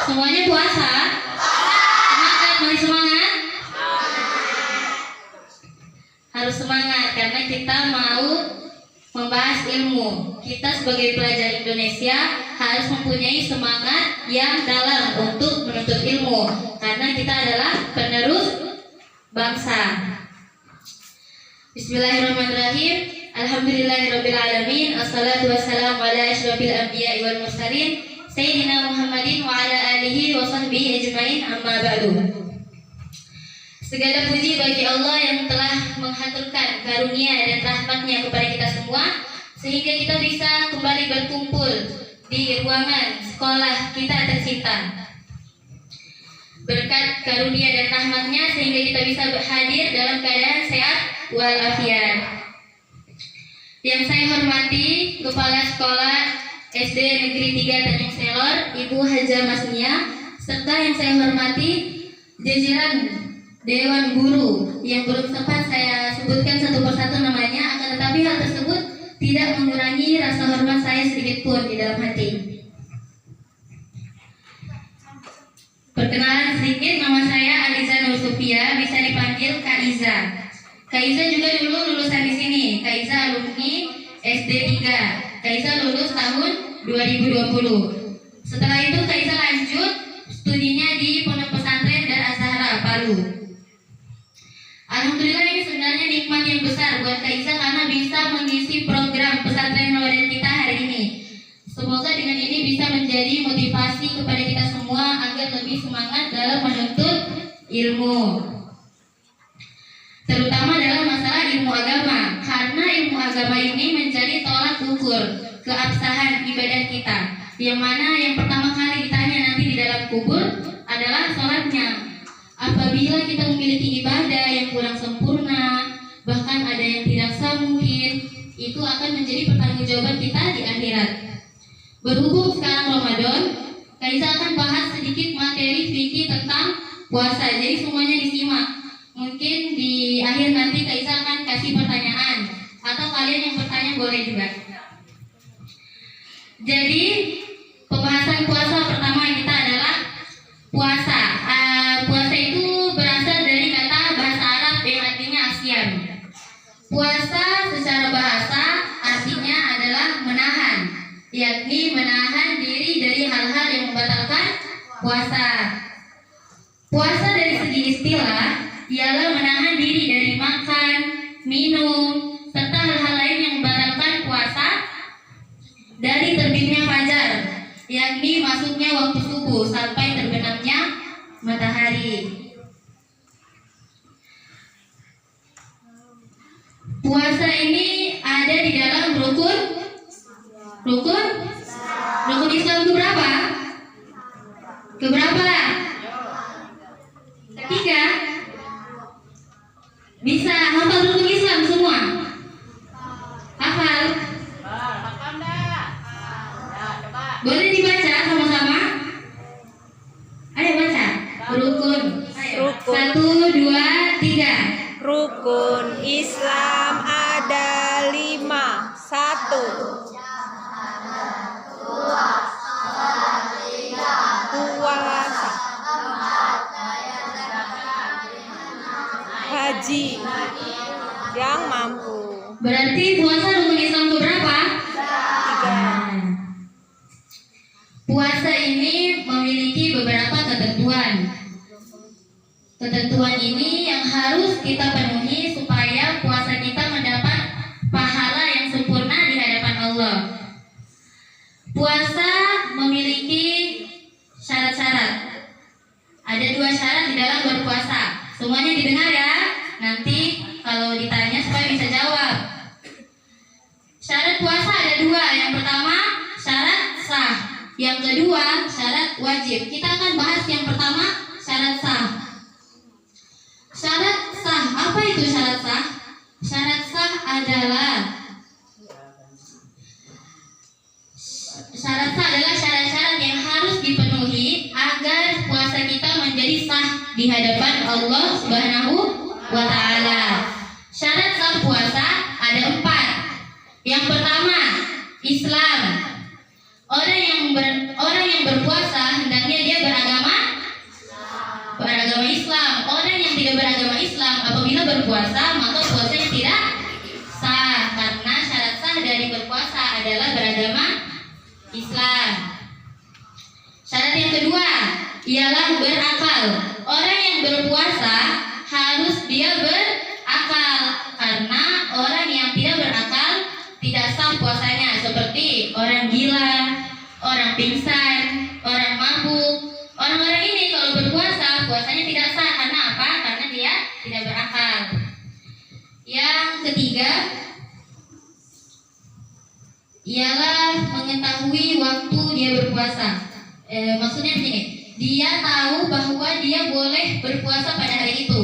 Semuanya puasa? Semangat, masih semangat? Harus semangat karena kita mau membahas ilmu. Kita sebagai pelajar Indonesia harus mempunyai semangat yang dalam untuk menuntut ilmu karena kita adalah penerus bangsa. Bismillahirrahmanirrahim. Alhamdulillahirabbil alamin. Assalatu wassalamu ala asyrofil anbiya'i wal mursalin sayyidina Muhammadin wa ala alihi wa sahbihi ajmain, amma ba'du. Segala puji bagi Allah yang telah menghaturkan karunia dan rahmatnya kepada kita semua sehingga kita bisa kembali berkumpul di ruangan sekolah kita tercinta. Berkat karunia dan rahmatnya sehingga kita bisa hadir dalam keadaan sehat walafiat. Yang saya hormati Kepala Sekolah SD Negeri 3 Tanjung Selor, Ibu Haja Masnia, serta yang saya hormati jajaran Dewan Guru yang belum sempat saya sebutkan satu persatu namanya, akan tetapi hal tersebut tidak mengurangi rasa hormat saya sedikit pun di dalam hati. Perkenalan sedikit, nama saya Aliza Nur Sofia, bisa dipanggil Kak Iza. Kak Iza juga dulu lulusan di sini. Kak Iza alumni SD 3. Kak Iza lulus tahun 2020. Setelah itu Kak Iza lanjut studinya di Pondok Pesantren Dar Az-Zahra, Palu. Alhamdulillah ini sebenarnya nikmat yang besar buat Kak Iza karena bisa mengisi program pesantren Ramadan kita hari ini. Semoga dengan ini bisa menjadi motivasi kepada kita semua agar lebih semangat dalam menuntut ilmu. Terutama dalam masalah ilmu agama, karena ilmu agama ini menjadi tolak ukur keabsahan ibadah kita. Yang mana yang pertama kali ditanya nanti di dalam kubur adalah sholatnya. Apabila kita memiliki ibadah yang kurang sempurna, bahkan ada yang tidak sah mungkin, itu akan menjadi pertanggungjawaban kita di akhirat. Berhubung sekarang Ramadan, Kaiza akan bahas sedikit materi fikih tentang puasa. Jadi semuanya disimak. Mungkin di akhir nanti Kaiza akan kasih pertanyaan, atau kalian yang bertanya boleh juga. Jadi pembahasan puasa pertama kita adalah puasa. Puasa itu berasal dari kata bahasa Arab yang artinya asyam. Puasa secara bahasa artinya adalah menahan, yakni menahan diri dari hal-hal yang membatalkan puasa. Puasa dari segi istilah ialah menahan diri dari makan, minum, serta hal-hal lain yang membatalkan puasa dari terbitnya fajar, yakni masuknya waktu subuh sampai terbenamnya matahari. Puasa ini ada di dalam rukun Islam keberapa? Ketiga. Bisa hafal rukun Islam semua? Hafal? Boleh dibaca sama-sama? Ayo baca. Rukun. 1, 2, 3. Rukun Islam ada 5. 1. Puasa. Haji yang mampu. Berarti puasa rukun Islam keberapa? 3. Puasa ini memiliki beberapa ketentuan. Ketentuan ini yang harus kita penuhi supaya puasa kita mendapat pahala yang sempurna di hadapan Allah. Puasa memiliki syarat-syarat. Ada 2 syarat di dalam berpuasa. Semuanya didengar ya. Nanti kalau ditanya supaya bisa jawab. Syarat puasa ada 2. Yang pertama syarat sah. Yang kedua syarat wajib. Kita akan bahas yang pertama syarat sah. Syarat sah, apa itu syarat sah? Syarat sah adalah syarat-syarat yang harus dipenuhi agar puasa kita menjadi sah di hadapan Allah Subhanahu wa Ta'ala. Syarat sah puasa ada 4. Yang pertama, Islam. Orang yang berpuasa hendaknya dia beragama berpuasa, maka puasanya tidak sah, karena syarat sah dari berpuasa adalah beragama Islam. Syarat yang kedua ialah berakal. Orang yang berpuasa harus dia berakal, karena orang yang tidak berakal tidak sah puasanya, seperti orang gila, orang pingsan, orang mabuk. Orang-orang ini kalau berpuasa, puasanya tidak sah. Karena apa? Karena dia tidak berakal. Yang ketiga ialah mengetahui waktu dia berpuasa. Maksudnya begini, dia tahu bahwa dia boleh berpuasa pada hari itu.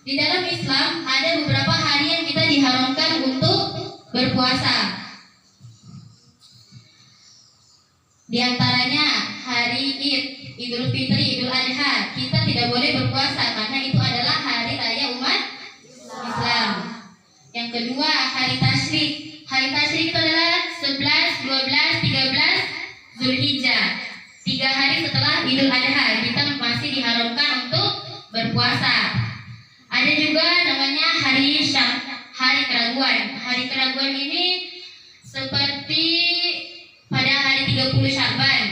Di dalam Islam ada beberapa hari yang kita diharamkan untuk berpuasa. Di antaranya hari Id, Idul Fitri, Idul Adha. Kita tidak boleh berpuasa karena itu adalah hari raya umat Islam. Yang kedua, hari tasyrik. Hari tasyrik itu adalah 11, 12, 13 Zulhijjah. 3 hari setelah Idul Adha kita masih diharamkan untuk berpuasa. Ada juga namanya hari Syak, hari keraguan. Hari keraguan ini seperti pada hari 30 Sya'ban.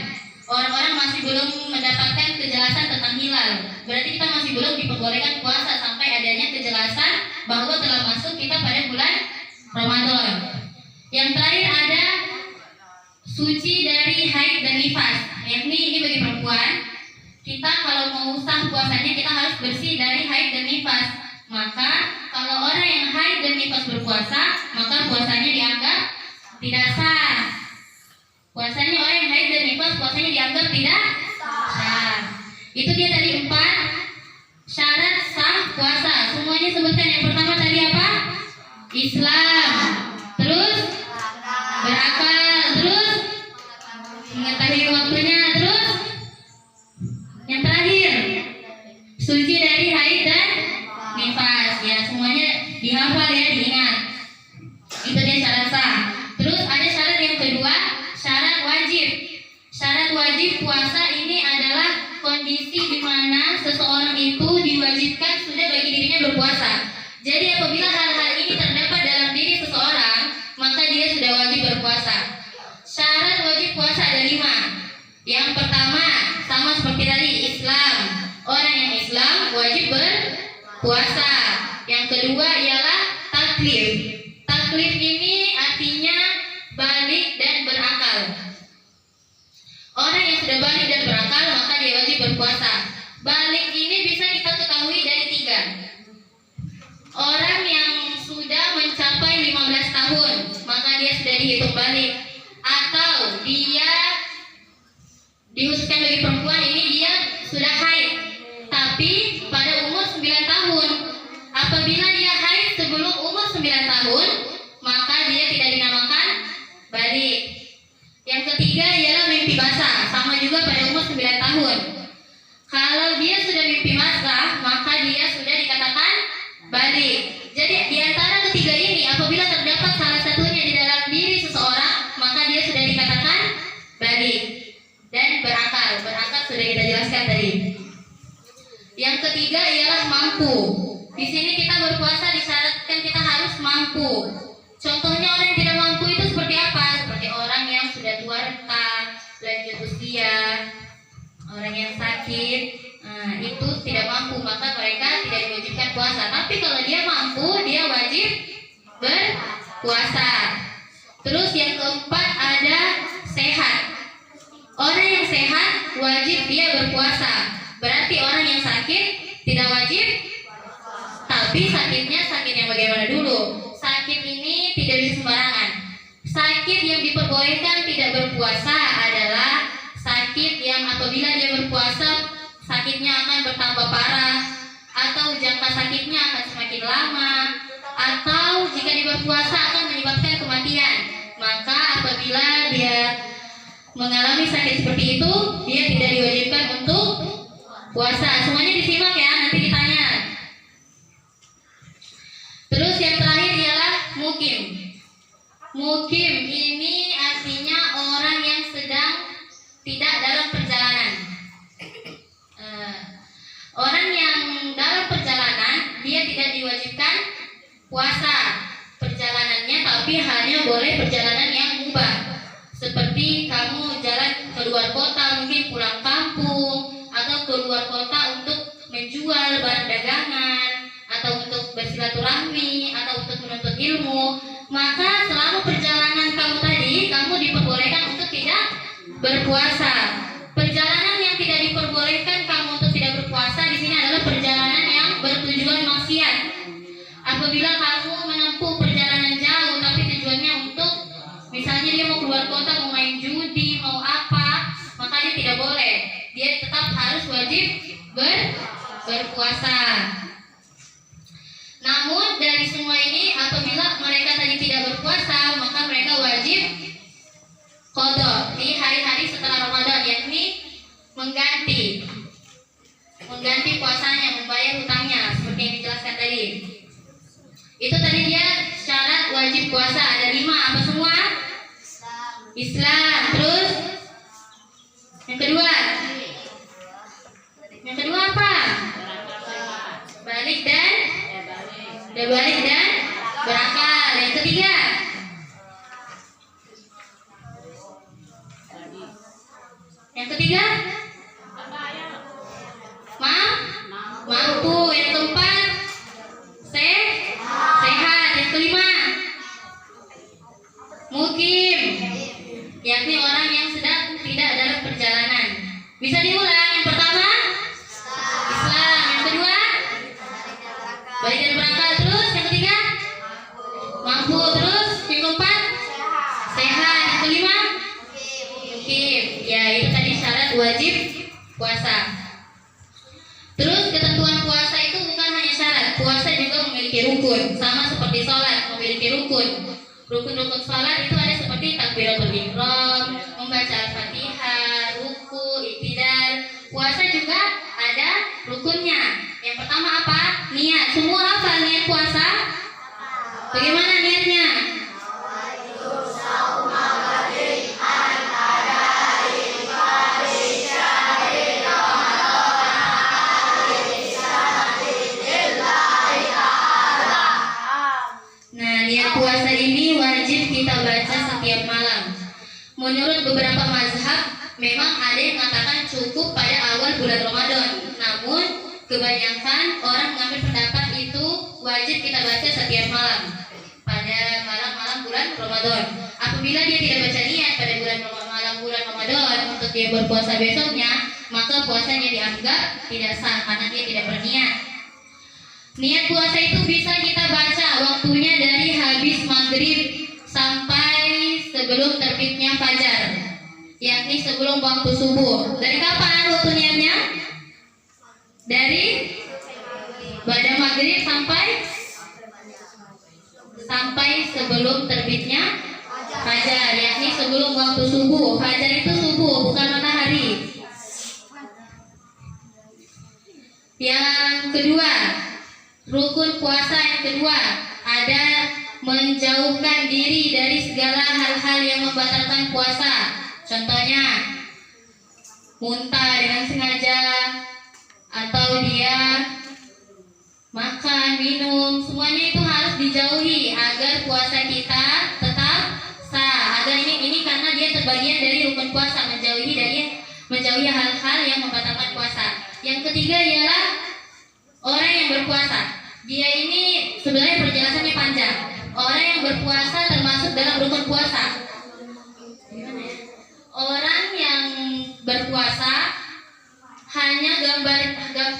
Orang-orang masih belum mendapatkan kejelasan tentang hilal. Berarti kita masih belum diperbolehkan puasa sampai adanya kejelasan bahwa telah masuk kita pada bulan Ramadan. Yang terakhir ada suci dari haid dan nifas. Yakni ini bagi perempuan, kita kalau mau sah puasanya kita harus bersih dari haid dan nifas. Maka kalau orang yang haid dan nifas berpuasa, maka puasanya dianggap tidak sah. Puasanya orang yang haid dan nifas, puasanya dianggap tidak sah. Itu dia tadi 4 syarat sah puasa. Semuanya sebutkan. Yang pertama tadi apa? Islam. Terus berakal. Terus mengetahui waktunya. Terus yang terakhir suci dari haid dan nifas. Ya, semuanya dihafal ya, diingat. Itu dia syarat sah. Terus ada syarat yang kedua, syarat wajib. Syarat wajib puasa ini adalah kondisi di mana seseorang itu diwajibkan sudah bagi dirinya berpuasa. Jadi apabila hal-hal ini terdapat dalam diri seseorang, maka dia sudah wajib berpuasa. Syarat wajib puasa ada 5. Yang pertama, sama seperti tadi, Islam. Orang yang Islam wajib berpuasa. Yang kedua ialah taklif. Taklif ini artinya balik dan berakal. Orang yang sudah balik dan berakal, maka dia wajib berpuasa. Balik ini bisa kita ketahui dari 3. Orang yang sudah mencapai 15 tahun, maka dia sudah dihitung balik. Atau dia, dikhususkan bagi perempuan ini, dia sudah haid tapi pada umur 9 tahun. Apabila dia haid sebelum umur 9 tahun, maka dia tidak dinamakan balik. Yang ketiga ialah mimpi basah, sama juga pada umur 9 tahun. Kalau dia sudah mimpi basah, maka dia sudah dikatakan balik. Jadi di antara ketiga ini, apabila terdapat salah satunya di dalam diri seseorang, maka dia sudah dikatakan balik. Dan berakal. Berakal sudah kita jelaskan tadi. Yang ketiga ialah mampu. Di sini kita berpuasa disyaratkan kita harus mampu. Contohnya orang yang tidak mampu itu seperti apa? Seperti orang yang sudah tua renta, lanjut usia, orang yang sakit, itu tidak mampu, maka mereka tidak diwajibkan puasa. Tapi kalau dia mampu, dia wajib berpuasa. Terus yang keempat ada sehat. Orang yang sehat wajib dia berpuasa. Berarti orang yang sakit tidak wajib. Tapi sakitnya sakit yang bagaimana dulu? Sakit ini tidak bisa sembarangan. Sakit yang diperbolehkan tidak berpuasa adalah sakit yang apabila dia berpuasa sakitnya akan bertambah parah, atau jangka sakitnya akan semakin lama, atau jika dia berpuasa akan menyebabkan kematian. Maka apabila dia mengalami sakit seperti itu, dia tidak diwajibkan untuk puasa. Semuanya disimak ya, nanti ditanya. Terus yang terakhir ialah mukim. Mukim ini artinya orang yang sedang tidak dalam perjalanan. Orang yang dalam perjalanan dia tidak diwajibkan wajib pulang kampung atau keluar kota untuk menjual barang dagangan atau untuk bersilaturahmi atau untuk menuntut ilmu, maka selama perjalanan kamu tadi, kamu diperbolehkan untuk tidak berpuasa. Perjalanan yang tidak diperbolehkan kamu untuk tidak berpuasa di sini adalah perjalanan yang bertujuan maksiat. Apabila kamu menempuh perjalanan jauh tapi tujuannya untuk, misalnya dia mau keluar kota, mau main judi, mau apa, maka dia tidak boleh. Dia tetap harus wajib berpuasa. Namun dari semua ini, apabila mereka tadi tidak berpuasa, maka mereka wajib qadha di hari-hari setelah Ramadan, yakni mengganti puasanya, membayar hutangnya, seperti yang dijelaskan tadi. Itu tadi dia syarat wajib puasa, ada 5, apa semua? Islam. Terus yang kedua apa? Balik dan berakal. Yang ketiga mampu. Yang keempat sehat. Yang kelima mukim, yakni orang yang sedang tidak dalam perjalanan. Bisa diulang. Yang pertama Islam, yang kedua balik dan berakal, terus yang ketiga mampu, terus yang keempat sehat, yang kelima mukim. Ya, itu tadi syarat wajib puasa. Terus ketentuan puasa itu bukan hanya syarat, puasa juga memiliki rukun, sama seperti sholat memiliki rukun. Rukun-rukun sholat itu ada seperti takbiratul ihram, membaca Al-Fatihah, ruku, iktidal. Puasa juga ada rukunnya. Yang pertama apa? Niat. Semua apa niat puasa? Bagaimana niatnya? Puasa ini wajib kita baca setiap malam. Menurut beberapa mazhab, memang ada yang mengatakan cukup pada awal bulan Ramadan. Namun, kebanyakan orang mengambil pendapat itu wajib kita baca setiap malam pada malam-malam bulan Ramadan. Apabila dia tidak baca niat pada malam bulan Ramadan untuk dia berpuasa besoknya, maka puasanya dianggap tidak sah karena dia tidak berniat. Niat puasa itu bisa kita baca waktunya dari habis maghrib sampai sebelum terbitnya fajar, yakni sebelum waktu subuh. Dari kapan waktu niatnya? Dari pada maghrib sampai sebelum terbitnya fajar, yakni sebelum waktu subuh. Fajar itu subuh, bukan matahari. Yang kedua, rukun puasa yang kedua ada menjauhkan diri dari segala hal-hal yang membatalkan puasa. Contohnya muntah dengan sengaja, atau dia makan, minum, semuanya itu harus dijauhi agar puasa kita tetap sah. Agar ini karena dia terbagian dari rukun puasa, menjauhi hal-hal yang membatalkan puasa. Yang ketiga ialah orang yang berpuasa. Dia ini sebenarnya penjelasannya panjang. Orang yang berpuasa termasuk dalam rukun puasa. Orang yang berpuasa hanya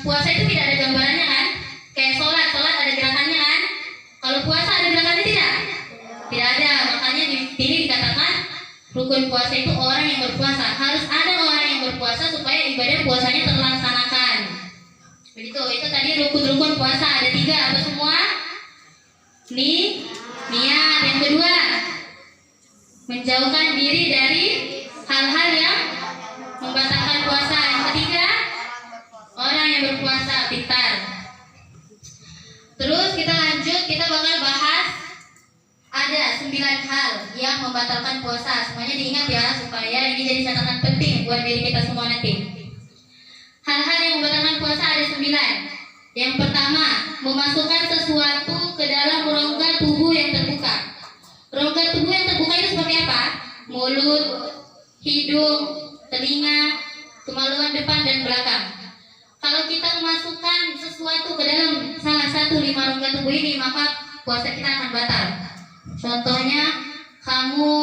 puasa itu tidak ada gambarannya kan? Kayak sholat ada gerakannya kan? Kalau puasa ada gerakannya tidak? Tidak ada. Makanya di sini dikatakan rukun puasa itu orang yang berpuasa. Harus ada orang yang berpuasa supaya ibadah puasanya terlaksanakan. Begitu, itu tadi rukun-rukun puasa ada 3, apa semua? Niat. Yang kedua, menjauhkan diri dari hal-hal yang membatalkan puasa. Yang ketiga, orang yang berpuasa pintar. Terus kita lanjut, kita bakal bahas ada 9 hal yang membatalkan puasa. Semuanya diingat ya, supaya ini jadi catatan penting buat diri kita semua nanti. Hal-hal yang membatalkan puasa ada 9. Yang pertama, memasukkan sesuatu ke dalam rongga tubuh yang terbuka. Rongga tubuh yang terbuka itu seperti apa? Mulut, hidung, telinga, kemaluan depan dan belakang. Kalau kita memasukkan sesuatu ke dalam salah satu 5 rongga tubuh ini, maka puasa kita akan batal. Contohnya, kamu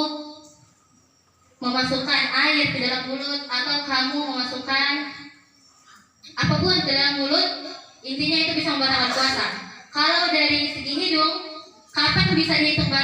memasukkan air ke dalam mulut, atau kamu memasukkan apapun ke dalam mulut, intinya itu bisa membatalkan puasa. Kalau dari segi hidung, kapan bisa dihitung batal?